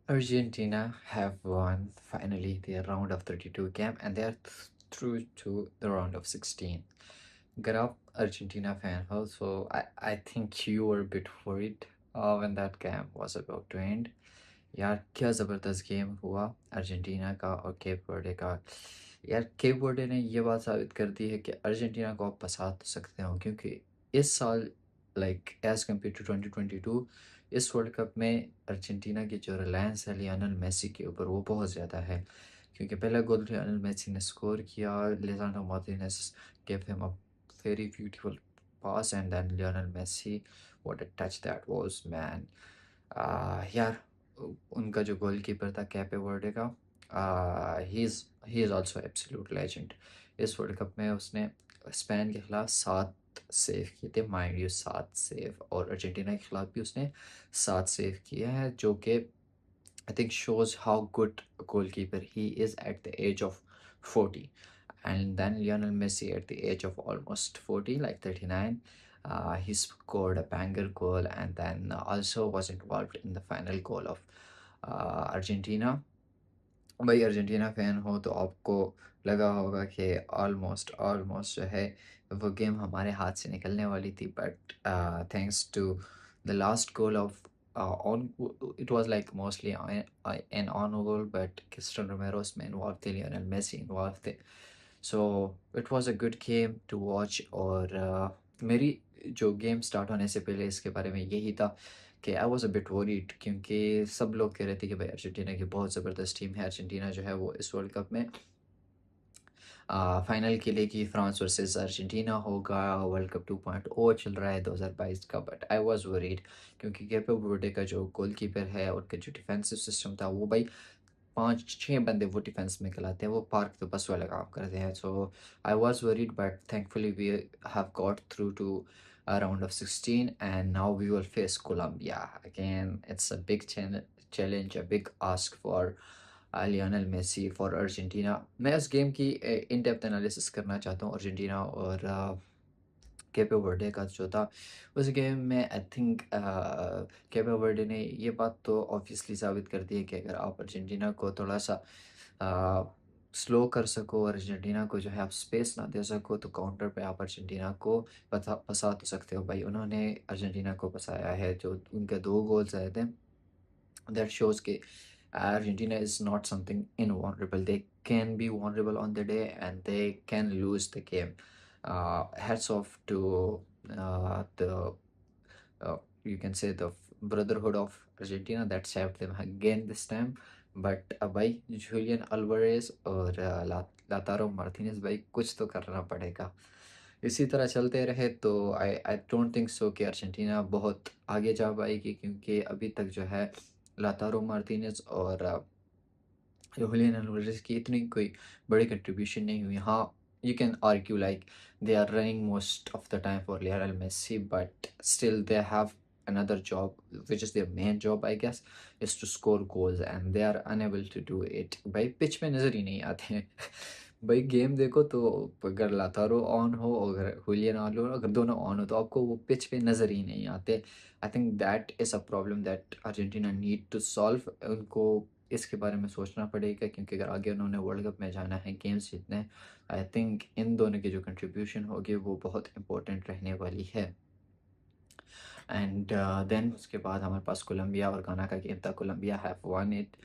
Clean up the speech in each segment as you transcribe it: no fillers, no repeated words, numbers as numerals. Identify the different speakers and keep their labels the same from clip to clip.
Speaker 1: Argentina have won finally their round of 32 game and they are through to the round of 16. Get up, Argentina fan ho, so I think you were a bit worried when that game was about to end. यार क्या ज़बरदस्त game हुआ Argentina का और Cape Verde का। यार Cape Verde ने ये बात साबित कर दी है कि अर्जेंटीना को आप फंसा तो सकते हो, क्योंकि इस साल लाइक एज़ कम्पेयर टू 2022 इस वर्ल्ड कप में अर्जेंटीना की जो रिलायंस है लियोनेल मेसी के ऊपर वो बहुत ज़्यादा है। क्योंकि पहला गोल लियोनेल मेसी ने स्कोर किया, Lisandro Martinez gave him a very beautiful pass and then Lionel Messi, what a touch that was, man. यार उनका जो गोलकीपर था कैपे वर्डे का, he is also absolute legend. इस वर्ल्ड कप में उसने स्पेन के खिलाफ 7 सेव किए थे, माइंड यू 7 सेव, और अर्जेंटीना के खिलाफ भी उसने 7 सेव किए हैं, जो कि I think shows how good a goalkeeper he is at the age of 40. And then Lionel Messi at the age of almost 40, like 39, he scored a banger goal and then also was involved in the final goal of Argentina. भाई Argentina fan हो तो आपको लगा होगा कि almost almost जो है वो गेम हमारे हाथ से निकलने वाली थी, but thanks to the last goal of own, it was like mostly an own goal, but Cristiano Romero उसमें इन्वॉल्व थे, लियोनेल मेसी इन्वॉल्व थे। So it was a good game to watch. और मेरी जो गेम स्टार्ट होने से पहले इसके बारे में यही था कि I was a bit worried, क्योंकि सब लोग कह रहे थे कि भाई अर्जेंटीना की बहुत ज़बरदस्त टीम है, अर्जेंटीना जो है वो इस वर्ल्ड कप में फाइनल खेलेगी, फ्रांस वर्सेस अर्जेंटीना होगा, वर्ल्ड कप 2.0 चल रहा है 2022 का। बट आई वाज़ वरीड क्योंकि केपे वर्डे का जो गोलकीपर है, उनका जो डिफेंसिव सिस्टम था वो भाई 5-6 बंदे वो डिफेंस में खिलाते हैं, वो पार्क तो बस वाला काम करते हैं। So I was worried but thankfully we have got through to a round of 16 and now we will face Colombia again. It's a big challenge, a big ask for Lionel Messi for Argentina. मैं उस game की in depth analysis करना चाहता हूँ Argentina और Quepem Verde का जो था उस गेम में। आई थिंक केपे वर्डे ने ये बात तो ऑब्वियसली साबित कर दी है कि अगर आप अर्जेंटीना को थोड़ा सा स्लो कर सको, अर्जेंटीना को जो है आप स्पेस ना दे सको, तो काउंटर पे आप अर्जेंटीना को फंसा तो सकते हो। भाई उन्होंने अर्जेंटीना को फंसाया है, जो उनके 2 गोल्स आए थे, that shows कि Argentina is not something invulnerable. They can be vulnerable on the day and they can lose the game. Hats off to the you can say the brotherhood of Argentina that saved them again this time. But भाई Julian Alvarez और लातारो Martinez, भाई कुछ तो करना पड़ेगा। इसी तरह चलते रहे तो आई आई डोंट थिंक सो कि अर्जेंटीना बहुत आगे जा पाएगी, क्योंकि अभी तक जो है लातारो मार्टिनेज और जुलियन अल्वारेज की इतनी कोई बड़ी कंट्रीब्यूशन नहीं हुई। हाँ, you can argue like they are running most of the time for Lionel Messi, but still they have another job, which is their main job, I guess, is to score goals, and they are unable to do it. भाई pitch में नज़र ही नहीं आते हैं। भाई game देखो तो अगर लातारो ऑन हो और अगर हुलियन ऑन हो, अगर दोनों ऑन हो तो आपको वो पिच पे नज़र ही नहीं आते। I think that is a problem that Argentina need to solve. उनको इसके बारे में सोचना पड़ेगा, क्योंकि अगर आगे उन्होंने वर्ल्ड कप में जाना है, गेम्स जीतने हैं, आई थिंक इन दोनों की जो कंट्रीब्यूशन होगी वो बहुत इम्पोर्टेंट रहने वाली है। एंड देन उसके बाद हमारे पास कोलंबिया और गाना का गेम था, Colombia have won it.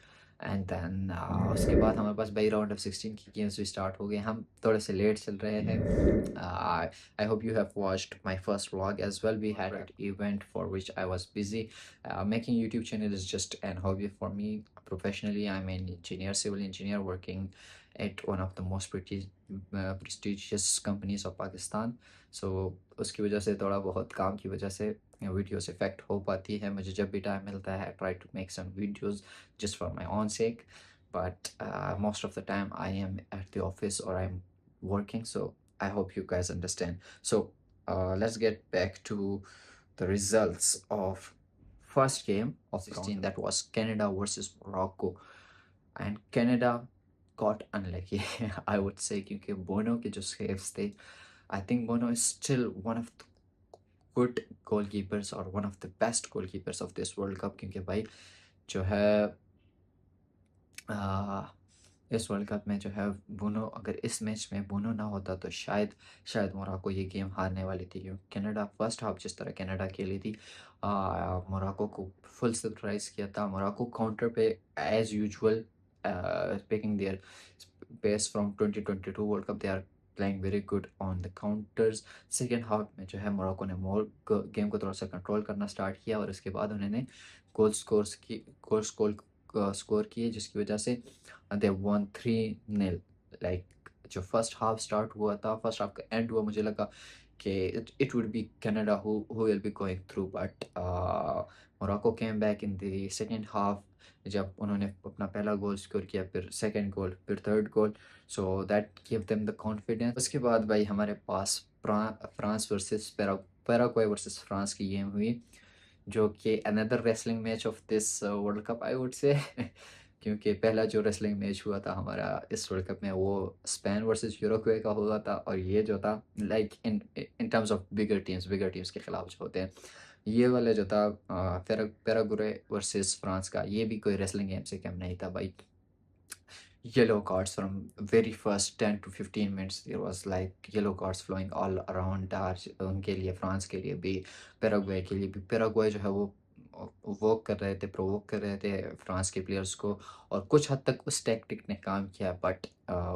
Speaker 1: And then उसके बाद हमारे पास बाई राउंड ऑफ 16 की गेम्स भी स्टार्ट हो गए। हम थोड़े से लेट चल रहे हैं। I hope you have watched my first vlog as well. We had an event for which I was busy. Making YouTube channel is just an hobby for me. Professionally, I'm an engineer, civil engineer, working at one of the most prestigious companies of Pakistan. So उसकी वजह से थोड़ा बहुत काम की वजह से videos effect हो पाती है। मुझे जब भी टाइम मिलता है, I try to make some videos just for my own sake, but most of the time I am at the office or I'm working, so I hope you guys understand. So let's get back to the results of first game of 16, that was Canada versus Morocco. And Canada got unlucky, I would say, क्योंकि बोनो के जो saves थे, I think Bono is still one of the good goalkeepers or one of the best goalkeepers of this World Cup, क्योंकि भाई जो है अ, इस world cup में जो है ब्रूनो, अगर इस मैच में ब्रूनो ना होता तो शायद शायद मोरक्को ये गेम हारने वाली थी, क्योंकि कनाडा फर्स्ट हाफ जिस तरह कनाडा खेली थी, मोरक्को को फुल सरप्राइज़ किया था। मोरक्को काउंटर पे as usual picking their pace from 2022 World Cup, they are playing very good on the counters. Second half में जो है मोरक्को ने मोर गेम को थोड़ा सा कंट्रोल करना स्टार्ट किया और उसके बाद उन्होंने गोल स्कोर्स की गोल स्कोर किए, जिसकी वजह से दे वन 3-0। लाइक जो फर्स्ट हाफ स्टार्ट हुआ था, फर्स्ट हाफ का एंड हुआ, मुझे लगा कि it would be Canada who will be going through, but Morocco came back in the second half, जब उन्होंने अपना पहला गोल स्कोर किया, फिर सेकंड गोल, फिर third goal, so that give them the confidence. उसके बाद भाई हमारे पास France versus Paraguay versus France की गेम हुई, जो कि another wrestling match of this World Cup I would say क्योंकि पहला जो रेसलिंग मैच हुआ था हमारा इस वर्ल्ड कप में, वो स्पेन वर्सेस यूरुग्वे का हुआ था, और ये जो था like in in terms of bigger teams के खिलाफ जो होते हैं, ये वाला जो था पैराग्वे वर्सेस फ्रांस का, ये भी कोई रेसलिंग गेम से कम नहीं था भाई। Yellow cards from very first 10 to 15 minutes, there was like yellow cards flowing all around उनके लिए, फ्रांस के लिए भी, पैराग्वे के लिए भी। पैराग्वे जो है वो वोक कर रहे थे, प्रोवोक कर रहे थे फ्रांस के प्लेयर्स को, और कुछ हद तक उस टैक्टिक ने काम किया, बट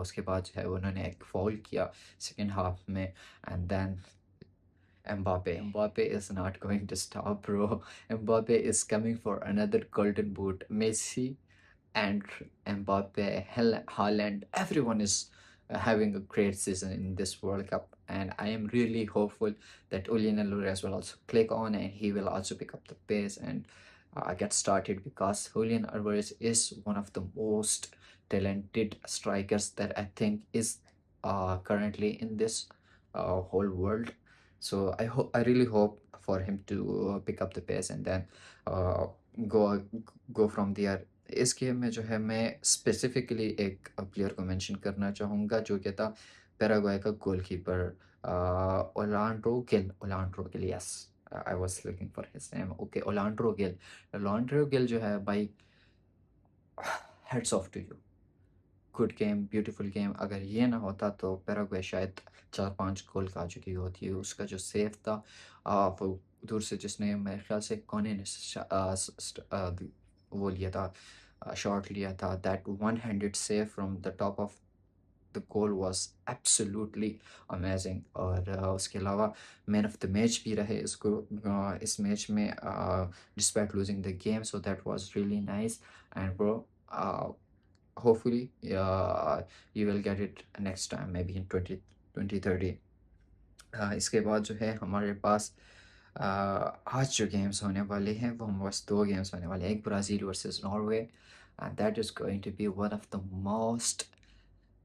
Speaker 1: उसके बाद जो है उन्होंने एक फाउल किया सेकेंड हाफ में, and then Mbappe is not going to stop, bro. Mbappe is coming for another golden boot. Messi and Mbappe, Haaland, everyone is having a great season in this World Cup. And I am really hopeful that Julian Alvarez will also click on and he will also pick up the pace and get started, because Julian Alvarez is one of the most talented strikers that I think is currently in this whole world. So I really hope for him to pick up the pace and then uh, go go from there. इस game में जो है मैं specifically एक player को mention करना चाहूँगा, जो कि था पैराग्वे का goalkeeper Olandro Gill, yes, I was looking for his name, okay, Olandro Gill जो है भाई, heads off to you, good game, beautiful game. अगर ये ना होता तो पैराग्वे शायद 4-5 गोल खा चुकी होती। उसका जो सेव था, वो दूर से, जिसने मेरे ख्याल से कोने ने वो लिया था, शॉट लिया था, that one handed save from the top of the goal was absolutely amazing. और उसके अलावा मैन ऑफ द मैच भी रहे इस मैच में, despite losing the game, so that was really nice. And bro, hopefully you will get it next time, maybe in 2030। इसके बाद जो है हमारे पास आज जो गेम्स होने वाले हैं, वो बस दो गेम्स होने वाले हैं, एक Brazil versus Norway, and that is going to be one of the most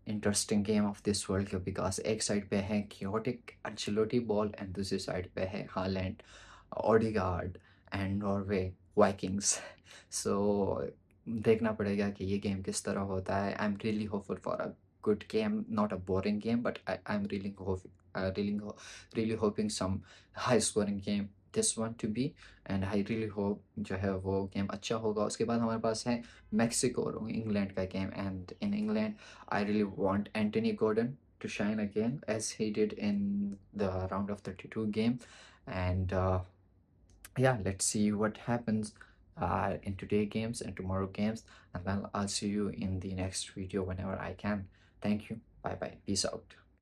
Speaker 1: interesting game of this World Cup, because एक साइड पे है क्योटिक अंचेलोटी बॉल एंड दूसरी साइड पे है Haaland, Odegaard and Norway Vikings. So देखना पड़ेगा कि ये गेम किस तरह होता है। I am really hopeful for a good game, not a boring game, but I am really hoping some high scoring game this one to be, and I really hope जो है वो गेम अच्छा होगा। उसके बाद हमारे पास है मैक्सिको और इंग्लैंड का game, and in England I really want Anthony Gordon to shine again as he did in the round of 32 game, and yeah, let's see what happens in today games and tomorrow games, and then I'll see you in the next video whenever I can. Thank you. Bye bye. Peace out.